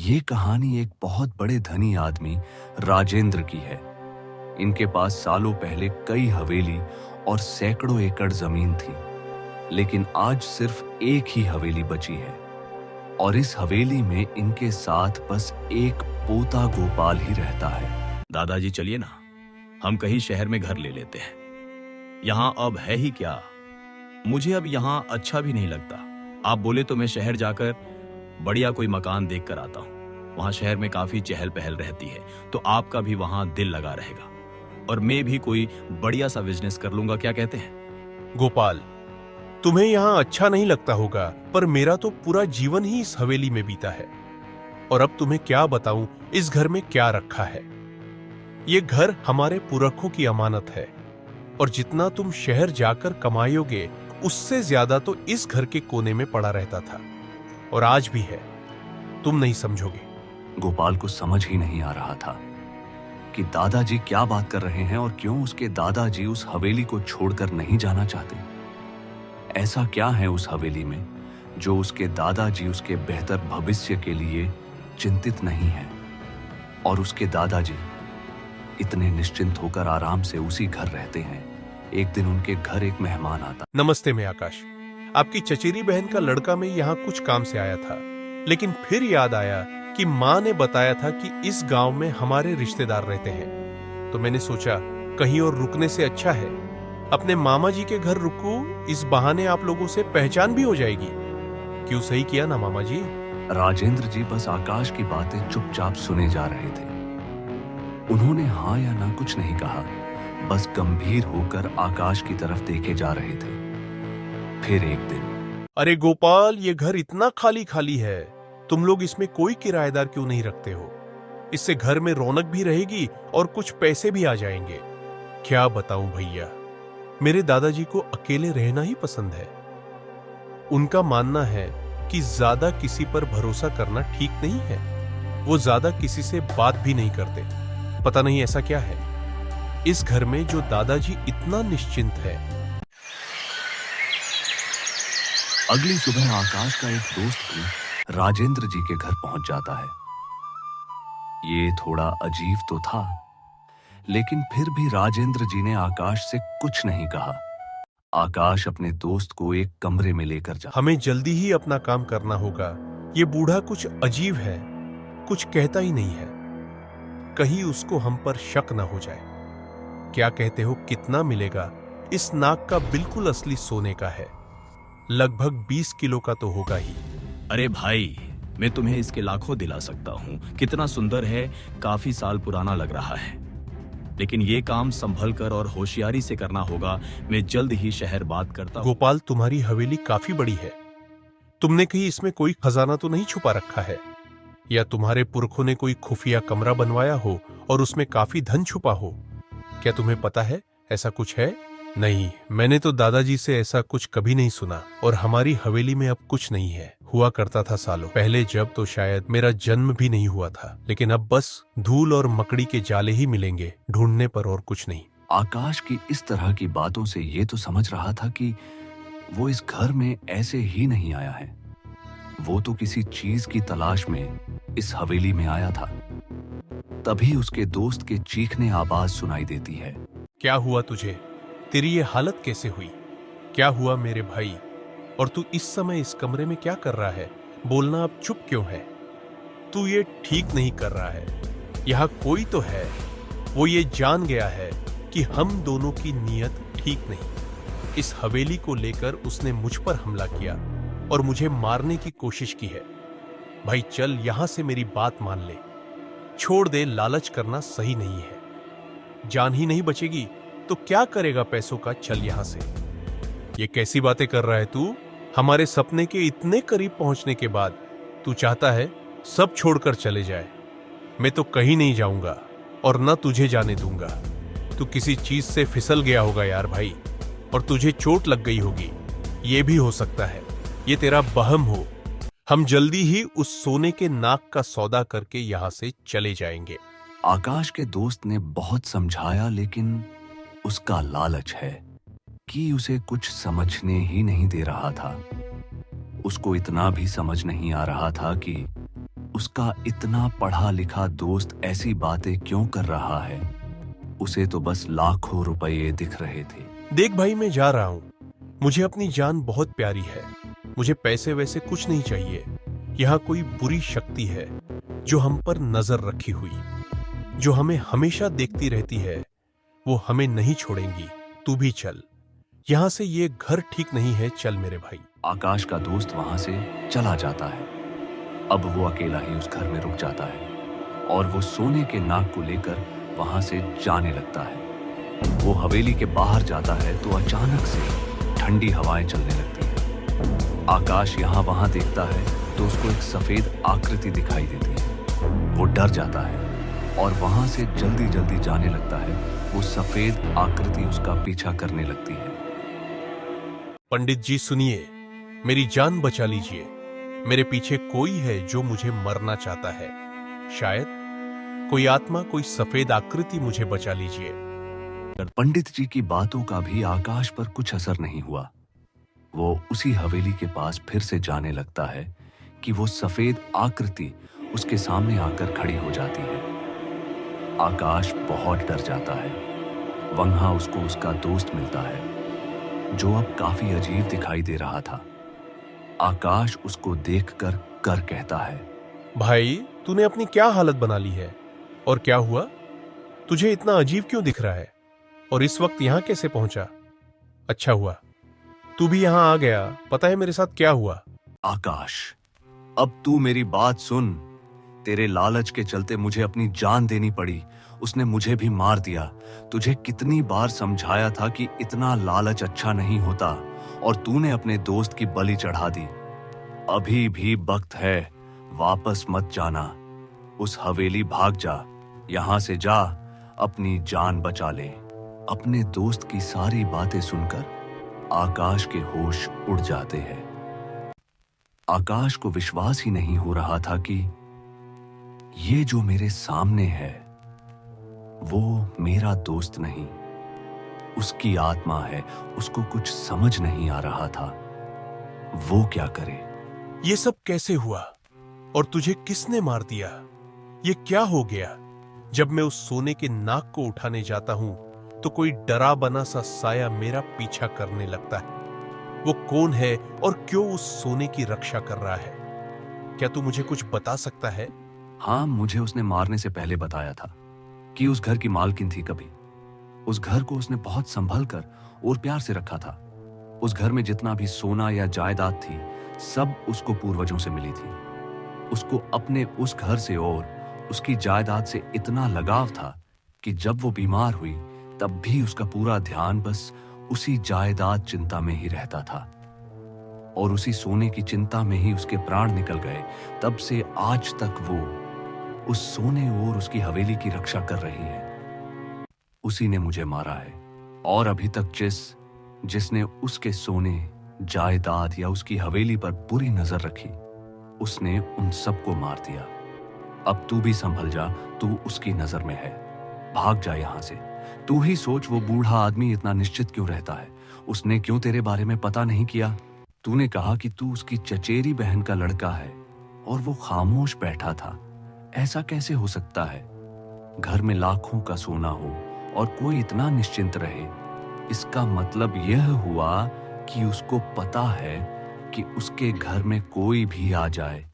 ये कहानी एक बहुत बड़े धनी आदमी राजेंद्र की है। इनके पास सालों पहले कई हवेली और सैकड़ों एकड़ जमीन थी, लेकिन आज सिर्फ एक ही हवेली बची है और इस हवेली में इनके साथ बस एक पोता गोपाल ही रहता है। दादाजी चलिए ना, हम कहीं शहर में घर ले लेते हैं। यहाँ अब है ही क्या, मुझे अब यहाँ अच्छा भी नहीं लगता। आप बोले तो मैं शहर जाकर बढ़िया कोई मकान देख कर आता हूँ। वहाँ शहर में काफी चहल पहल रहती है, तो आपका भी वहाँ दिल लगा रहेगा और मैं भी कोई बढ़िया सा बिजनेस कर लूंगा। क्या कहते हैं? गोपाल, तुम्हें यहाँ अच्छा नहीं लगता होगा, पर मेरा तो पूरा जीवन ही इस हवेली में बीता है। और अब तुम्हें क्या बताऊं इस घर में क्या रखा है। ये घर हमारे पुरखों की अमानत है और जितना तुम शहर जाकर कमायोगे उससे ज्यादा तो इस घर के कोने में पड़ा रहता था और आज भी है। तुम नहीं समझोगे। गोपाल को समझ ही नहीं आ रहा था कि दादाजी क्या बात कर रहे हैं और क्यों उसके दादाजी उस हवेली को छोड़कर नहीं जाना चाहते। ऐसा क्या है उस हवेली में जो उसके दादाजी उसके बेहतर भविष्य के लिए चिंतित नहीं है और उसके दादाजी इतने निश्चिंत होकर आराम से उसी घर रहते हैं। एक दिन उनके घर एक मेहमान आता। नमस्ते, मैं आकाश, आपकी चचेरी बहन का लड़का। मैं यहाँ कुछ काम से आया था, लेकिन फिर याद आया कि माँ ने बताया था कि इस गांव में हमारे रिश्तेदार रहते हैं, तो मैंने सोचा कहीं और रुकने से अच्छा है अपने मामा जी के घर रुकूं। इस बहाने आप लोगों से पहचान भी हो जाएगी। क्यों सही किया ना मामा जी? राजेंद्र जी बस आकाश की बातें चुपचाप सुने जा रहे थे। उन्होंने हाँ या ना कुछ नहीं कहा, बस गंभीर होकर आकाश की तरफ देखे जा रहे थे। फिर एक दिन, अरे गोपाल, ये घर इतना खाली खाली है, तुम लोग इसमें कोई किराएदार क्यों नहीं रखते हो? इससे घर में रौनक भी रहेगी और कुछ पैसे भी आ जाएंगे। क्या बताऊं भैया, मेरे दादाजी को अकेले रहना ही पसंद है। उनका मानना है कि ज्यादा किसी पर भरोसा करना ठीक नहीं है। वो ज्यादा किसी से बात भी नहीं करते। पता नहीं ऐसा क्या है इस घर में जो दादाजी इतना निश्चिंत है। अगली सुबह आकाश का एक दोस्त भी राजेंद्र जी के घर पहुंच जाता है। ये थोड़ा अजीब तो था, लेकिन फिर भी राजेंद्र जी ने आकाश से कुछ नहीं कहा। आकाश अपने दोस्त को एक कमरे में लेकर जा। हमें जल्दी ही अपना काम करना होगा। ये बूढ़ा कुछ अजीब है, कुछ कहता ही नहीं है। कहीं उसको हम पर शक न हो जाए। क्या कहते हो, कितना मिलेगा? इस नाक का बिल्कुल असली सोने का है, लगभग 20 किलो का तो होगा ही। अरे भाई, मैं तुम्हें इसके लाखों दिला सकता हूँ। कितना सुंदर है, काफी साल पुराना लग रहा है, लेकिन ये काम संभल कर और होशियारी से करना होगा। मैं जल्द ही शहर बात करता हूँ। गोपाल, तुम्हारी हवेली काफी बड़ी है। तुमने कहीं इसमें कोई खजाना तो नहीं छुपा रखा है? या तुम्हारे पुरखों ने कोई खुफिया कमरा बनवाया हो और उसमें काफी धन छुपा हो? क्या तुम्हें पता है ऐसा कुछ है? नहीं, मैंने तो दादाजी से ऐसा कुछ कभी नहीं सुना। और हमारी हवेली में अब कुछ नहीं है। हुआ करता था सालों पहले, जब तो शायद मेरा जन्म भी नहीं हुआ था, लेकिन अब बस धूल और मकड़ी के जाले ही मिलेंगे ढूंढने पर, और कुछ नहीं। आकाश की इस तरह की बातों से ये तो समझ रहा था कि वो इस घर में ऐसे ही नहीं आया है। वो तो किसी चीज की तलाश में इस हवेली में आया था। तभी उसके दोस्त के चीखने आवाज सुनाई देती है। क्या हुआ तुझे? तेरी ये हालत कैसे हुई? क्या हुआ मेरे भाई? और तू इस समय इस कमरे में क्या कर रहा है? बोलना, अब चुप क्यों है? तू ये ठीक नहीं कर रहा है। यहाँ कोई तो है, वो ये जान गया है कि हम दोनों की नीयत ठीक नहीं। इस हवेली को लेकर उसने मुझ पर हमला किया और मुझे मारने की कोशिश की है। भाई चल, यहां से मेरी बात मान ले। छोड़ दे, लालच करना सही नहीं है। जान ही नहीं बचेगी तो क्या करेगा पैसों का? चल यहां से। ये कैसी बातें कर रहा है तू? हमारे सपने के इतने करीब पहुंचने के बाद तू चाहता है सब छोड़कर चले जाए? मैं तो कहीं नहीं जाऊंगा और न तुझे जाने दूंगा। तू किसी चीज से फिसल गया होगा यार भाई, और तुझे चोट लग गई होगी। ये भी हो सकता है ये तेरा बहम हो। हम जल्दी ही उस सोने के नाक का सौदा करके यहां से चले जाएंगे। आकाश के दोस्त ने बहुत समझाया, लेकिन उसका लालच है कि उसे कुछ समझने ही नहीं दे रहा था। उसको इतना भी समझ नहीं आ रहा था कि उसका इतना पढ़ा लिखा दोस्त ऐसी बातें क्यों कर रहा है? उसे तो बस लाखों रुपए दिख रहे थे। देख भाई, मैं जा रहा हूं। मुझे अपनी जान बहुत प्यारी है। मुझे पैसे वैसे कुछ नहीं चाहिए। यहाँ कोई बुरी शक्ति है जो हम पर नजर रखी हुई, जो हमें हमेशा देखती रहती है। वो हमें नहीं छोड़ेंगी। तू भी चल। यहाँ से ये घर ठीक नहीं है। चल मेरे भाई। आकाश का दोस्त वहां से चला जाता है। अब वो अकेला ही उस घर में रुक जाता है और वो सोने के नाग को लेकर वहां से जाने लगता है। वो हवेली के बाहर जाता है तो अचानक से ठंडी हवाएं चलने लगती हैं। आकाश यहाँ वहां देखता है तो उसको एक सफेद आकृति दिखाई देती है। वो डर जाता है और वहां से जल्दी जल्दी जाने लगता है। वो सफेद आकृति उसका पीछा करने लगती है। पंडित जी सुनिए, मेरी जान बचा लीजिए। मेरे पीछे कोई है जो मुझे मरना चाहता है। शायद कोई आत्मा, कोई सफेद आकृति मुझे बचा लीजिए। पंडित जी की बातों का भी आकाश पर कुछ असर नहीं हुआ। वो उसी हवेली के पास फिर से जाने लगता है कि वो सफेद आकृति उसके सामने आकर खड़ी हो जाती है। आकाश बहुत डर जाता है। वहां उसको उसका दोस्त मिलता है जो अब काफी अजीब दिखाई दे रहा था। आकाश उसको देखकर कर कहता है, भाई, तूने अपनी क्या हालत बना ली है? और क्या हुआ? तुझे इतना अजीब क्यों दिख रहा है? और इस वक्त यहां कैसे पहुंचा? अच्छा हुआ तू भी यहां आ गया। पता है मेरे साथ क्या हुआ? आकाश, अब तू मेरी बात सुन। तेरे लालच के चलते मुझे अपनी जान देनी पड़ी। उसने मुझे भी मार दिया। तुझे कितनी बार समझाया था कि इतना लालच अच्छा नहीं होता और तूने अपने दोस्त की बलि चढ़ा दी। अभी भी वक्त है, वापस मत जाना। उस हवेली भाग जा। यहां से जा, अपनी जान बचा ले। अपने दोस्त की सारी बातें सुनकर आकाश के होश उड़ जाते हैं। आकाश को विश्वास ही नहीं हो रहा था कि ये जो मेरे सामने है वो मेरा दोस्त नहीं, उसकी आत्मा है। उसको कुछ समझ नहीं आ रहा था वो क्या करे। ये सब कैसे हुआ? और तुझे किसने मार दिया? ये क्या हो गया? जब मैं उस सोने के नाग को उठाने जाता हूं तो कोई डरा बना सा साया मेरा पीछा करने लगता है। वो कौन है और क्यों उस सोने की रक्षा कर रहा है? क्या तू मुझे कुछ बता सकता है? हाँ, मुझे उसने मारने से पहले बताया था कि उस घर की मालकिन थी कभी। उस घर को उसने बहुत संभल कर और प्यार से रखा था। उस घर में जितना भी सोना या जायदाद थी सब उसको पूर्वजों से मिली थी। उसको अपने उस घर से और उसकी जायदाद से इतना लगाव था कि जब वो बीमार हुई तब भी उसका पूरा ध्यान बस उसी जायदाद चिंता में ही रहता था और उसी सोने की चिंता में ही उसके प्राण निकल गए। तब से आज तक वो उस सोने और उसकी हवेली की रक्षा कर रही है। उसी ने मुझे मारा है और अभी तक जिसने उसके सोने, जायदाद या उसकी हवेली पर बुरी नजर रखी उसने उन सबको मार दिया। अब तू भी संभल जा, तू उसकी नजर में है। भाग जा यहां से। तू ही सोच वो बूढ़ा आदमी इतना निश्चित क्यों रहता है? उसने क्यों तेरे बारे में पता नहीं किया? तूने कहा कि तू उसकी चचेरी बहन का लड़का है और वो खामोश बैठा था। ऐसा कैसे हो सकता है? घर में लाखों का सोना हो और कोई इतना निश्चिंत रहे। इसका मतलब यह हुआ कि उसको पता है कि उसके घर में कोई भी आ जाए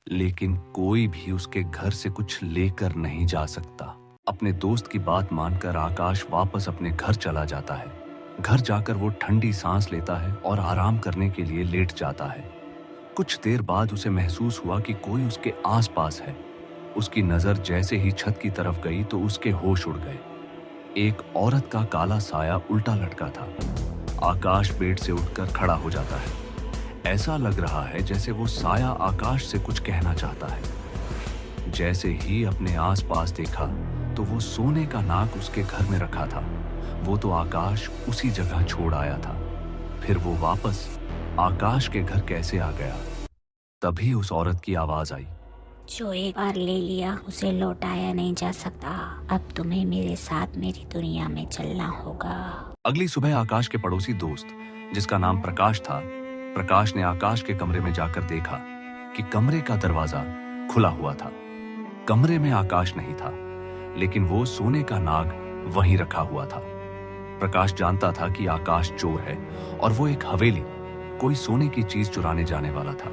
लेकिन कोई भी उसके घर से कुछ लेकर नहीं जा सकता। अपने दोस्त की बात मानकर आकाश वापस अपने घर चला जाता है। घर जाकर वो ठंडी सांस लेता है और आराम करने के लिए लेट जाता है। कुछ देर बाद उसे महसूस हुआ कि कोई उसके आसपास है। उसकी नजर जैसे ही छत की तरफ गई तो उसके होश उड़ गए। एक औरत का काला साया उल्टा लटका था। आकाश बेड से उठकर खड़ा हो जाता है। ऐसा लग रहा है जैसे वो साया आकाश से कुछ कहना चाहता है। जैसे ही अपने आसपास देखा तो वो सोने का नाग उसके घर में रखा था। वो तो आकाश उसी जगह छोड़ आया था। फिर वो वापस आकाश के घर कैसे आ गया? तभी उस औरत की आवाज आई, जो एक बार ले लिया उसे लौटाया नहीं जा सकता। अब तुम्हें मेरे साथ मेरी दुनिया में चलना होगा। अगली सुबह आकाश के पड़ोसी दोस्त, जिसका नाम प्रकाश था, प्रकाश ने आकाश के कमरे में जाकर देखा कि कमरे का दरवाजा खुला हुआ था। कमरे में आकाश नहीं था, लेकिन वो सोने का नाग वहीं रखा हुआ था। प्रकाश जानता था कि आकाश चोर है और वो एक हवेली, कोई सोने की चीज चुराने जाने वाला था।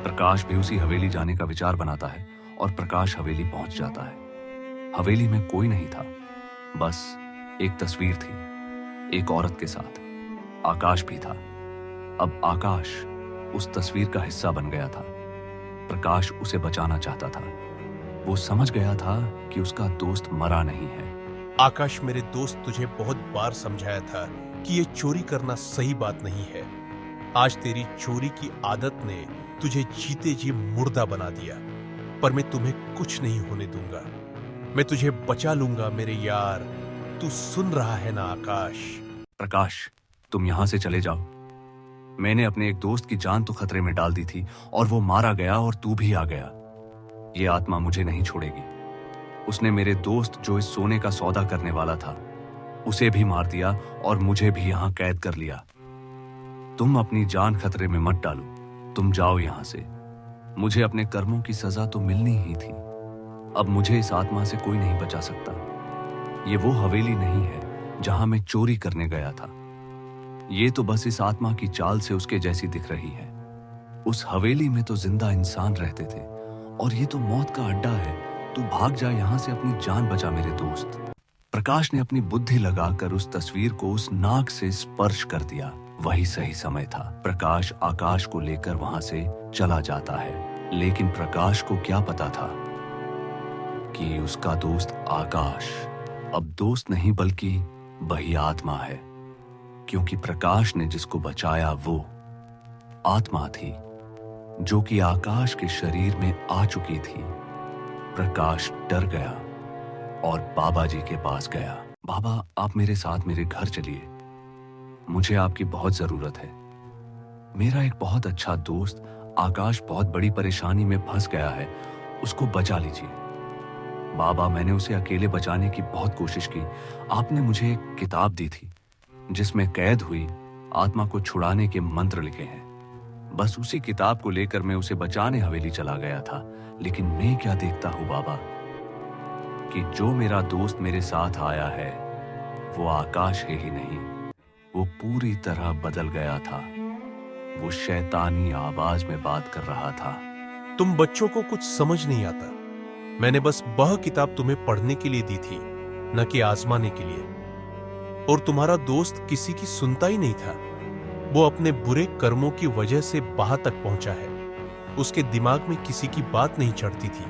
प्रकाश भी उसी हवेली जाने का विचार बनाता है और प्रकाश हवेली पहुंच जाता है। हवेली में कोई नहीं था, बस एक तस्वीर थी, एक औरत के साथ। आकाश भी था। अब आकाश उस तस्वीर का हिस्सा बन गया था। प्रकाश उसे बचाना चाहता था। वो समझ गया था कि उसका दोस्त मरा नहीं है। आकाश, मेरे दोस्त, तुझे बहुत बार समझाया था कि ये चोरी करना सही बात नहीं है। आज तेरी चोरी की आदत ने तुझे जीते जी मुर्दा बना दिया, पर मैं तुम्हें कुछ नहीं होने दूंगा। मैं तुझे बचा लूंगा मेरे यार। तू सुन रहा है ना आकाश? प्रकाश, तुम यहां से चले जाओ। मैंने अपने एक दोस्त की जान तो खतरे में डाल दी थी और वो मारा गया और तू भी आ गया। ये आत्मा मुझे नहीं छोड़ेगी। उसने मेरे दोस्त जो इस सोने का सौदा करने वाला था, उसे भी मार दिया और मुझे भी यहां कैद कर लिया। तुम अपनी जान खतरे में मत डालो। तुम जाओ यहां से। मुझे अपने कर्मों की सजा तो मिलनी ही थी। अब मुझे इस आत्मा से कोई नहीं बचा सकता। ये वो हवेली नहीं है जहां मैं चोरी करने गया था। ये तो बस इस आत्मा की चाल से उसके जैसी दिख रही है। उस हवेली में तो जिंदा इंसान रहते थे और ये तो मौत का अड्डा है। तू भाग जा यहां से, अपनी जान बचा मेरे दोस्त। प्रकाश ने अपनी बुद्धि लगाकर उस तस्वीर को उस नाग से स्पर्श कर दिया। वही सही समय था। प्रकाश आकाश को लेकर वहां से चला जाता है, लेकिन प्रकाश को क्या पता था कि उसका दोस्त आकाश अब दोस्त नहीं बल्कि वही आत्मा है, क्योंकि प्रकाश ने जिसको बचाया वो आत्मा थी जो कि आकाश के शरीर में आ चुकी थी। प्रकाश डर गया और बाबा जी के पास गया। बाबा, आप मेरे साथ मेरे घर चलिए। मुझे आपकी बहुत जरूरत है। मेरा एक बहुत अच्छा दोस्त आकाश बहुत बड़ी परेशानी में फंस गया है, उसको बचा लीजिए। बाबा, मैंने उसे अकेले बचाने की बहुत कोशिश की। आपने मुझे एक किताब दी थी जिसमें कैद हुई आत्मा को छुड़ाने के मंत्र लिखे हैं। बस उसी किताब को लेकर मैं उसे बचाने हवेली चला गया था, लेकिन मैं क्या देखता हूं बाबा कि जो मेरा दोस्त मेरे साथ आया है वो आकाश है ही नहीं, वो पूरी तरह बदल गया था। वो शैतानी आवाज में बात कर रहा था। तुम बच्चों को कुछ समझ नहीं आता। मैंने बस वह किताब तुम्हें पढ़ने के लिए दी थी, न कि आजमाने के लिए। और तुम्हारा दोस्त किसी की सुनता ही नहीं था। वो अपने बुरे कर्मों की वजह से वहां तक पहुंचा है। उसके दिमाग में किसी की बात नहीं चढ़ती थी,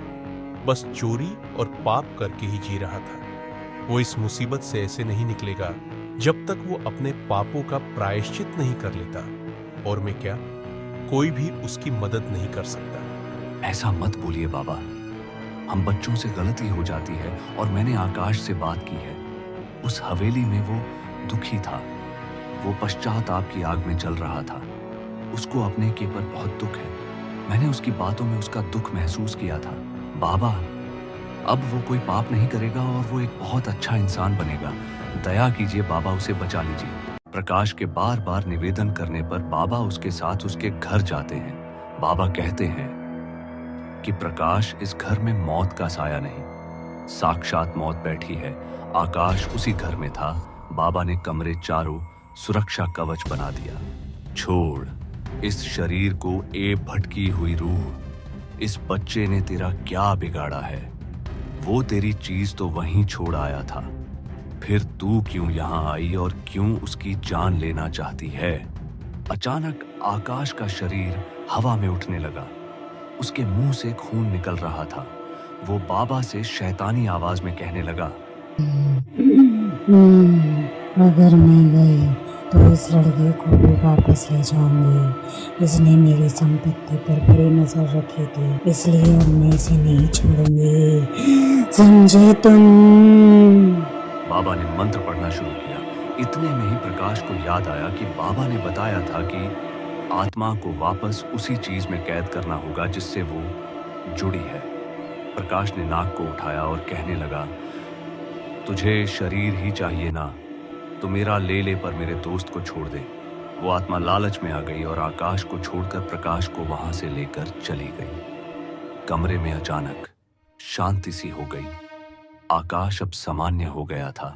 बस चोरी और पाप करके ही जी रहा था। वो इस मुसीबत से ऐसे नहीं निकलेगा जब तक वो अपने पापों का प्रायश्चित नहीं कर लेता। और मैं क्या, कोई भी उसकी मदद नहीं कर सकता। ऐसा मत बोलिए बाबा, हम बच्चों से गलती हो जाती है और मैंने आकाश से बात की है। उस हवेली में वो दुखी था। वो पश्चाताप की आग में जल रहा था। उसको अपने के पर बहुत दुख है। मैंने उसकी बातों में उसका दुख महसूस किया था। बाबा, अब वो कोई पाप नहीं करेगा और वो एक बहुत अच्छा इंसान बनेगा। दया कीजिए बाबा, उसे बचा लीजिए। प्रकाश के बार बार निवेदन करने पर बाबा उसके साथ उसके घर जाते हैं। बाबा कहते हैं कि प्रकाश, इस घर में मौत का साया नहीं, साक्षात मौत बैठी है। आकाश उसी घर में था। बाबा ने कमरे चारों सुरक्षा कवच बना दिया। छोड़ इस शरीर को, ए भटकी हुई रूह। इस बच्चे ने तेरा क्या बिगाड़ा है? वो तेरी चीज तो वहीं छोड़ आया था। फिर तू क्यों यहां आई और क्यों उसकी जान लेना चाहती है? अचानक आकाश का शरीर हवा में उठने लगा। उसके मुंह से खून निकल रहा था। वो बाबा से शैतानी आवाज में कहने लगा, अगर मैं गई तो इस लड़के को भी वापस ले जाऊंगी। इसने मेरी संपत्ति पर बुरी नजर रखी थी, इसलिए अब मैं इसे नहीं छोड़ूंगी। समझे तुम? बाबा ने मंत्र पढ़ना शुरू किया। इतने में ही प्रकाश को याद आया कि बाबा ने बताया था कि आत्मा को वापस उसी चीज में कैद करना होगा जिससे वो जुड़ी है। प्रकाश ने नाक को उठाया और कहने लगा, तुझे शरीर ही चाहिए ना, तो मेरा ले ले, पर मेरे दोस्त को छोड़ दे। वो आत्मा लालच में आ गई और आकाश को छोड़कर प्रकाश को वहां से लेकर चली गई। कमरे में अचानक शांति सी हो गई। आकाश अब सामान्य हो गया था,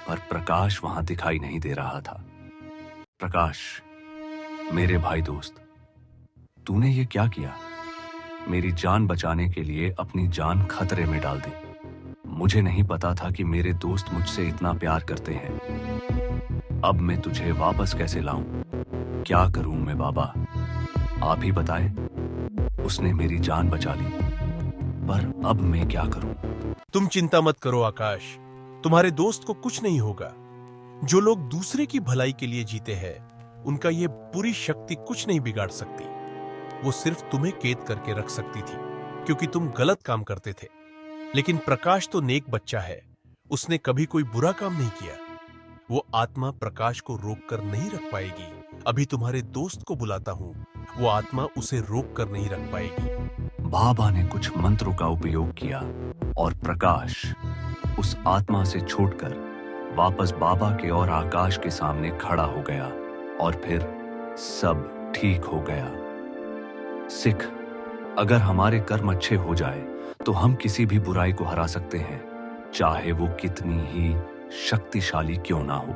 पर प्रकाश वहां दिखाई नहीं दे रहा था। प्रकाश, मेरे भाई दोस्त, तूने ये क्या किया? मेरी जान बचाने के लिए अपनी जान खतरे में डाल दी। मुझे नहीं पता था कि मेरे दोस्त मुझसे इतना प्यार करते हैं। अब मैं तुझे वापस कैसे लाऊं? क्या करूं मैं बाबा? आप ही बताएं। उसने मेरी जान बचा ली, पर अब मैं क्या करूं? तुम चिंता मत करो आकाश, तुम्हारे दोस्त को कुछ नहीं होगा। जो लोग दूसरे की भलाई के लिए जीते हैं, उनका ये बुरी शक्ति कुछ नहीं बिगाड़ सकती। वो सिर्फ तुम्हें कैद करके रख सकती थी, क्योंकि तुम गलत काम करते थे। लेकिन प्रकाश तो नेक बच्चा है, उसने कभी कोई बुरा काम नहीं किया। वो आत्मा प्रकाश को रोक कर नहीं रख पाएगी। अभी तुम्हारे दोस्त को बुलाता हूं, वो आत्मा उसे रोक कर नहीं रख पाएगी। बाबा ने कुछ मंत्रों का उपयोग किया और प्रकाश उस आत्मा से छूटकर वापस बाबा के और आकाश के सामने खड़ा हो गया, और फिर सब ठीक हो गया। सिख, अगर हमारे कर्म अच्छे हो जाए तो हम किसी भी बुराई को हरा सकते हैं, चाहे वो कितनी ही शक्तिशाली क्यों ना हो।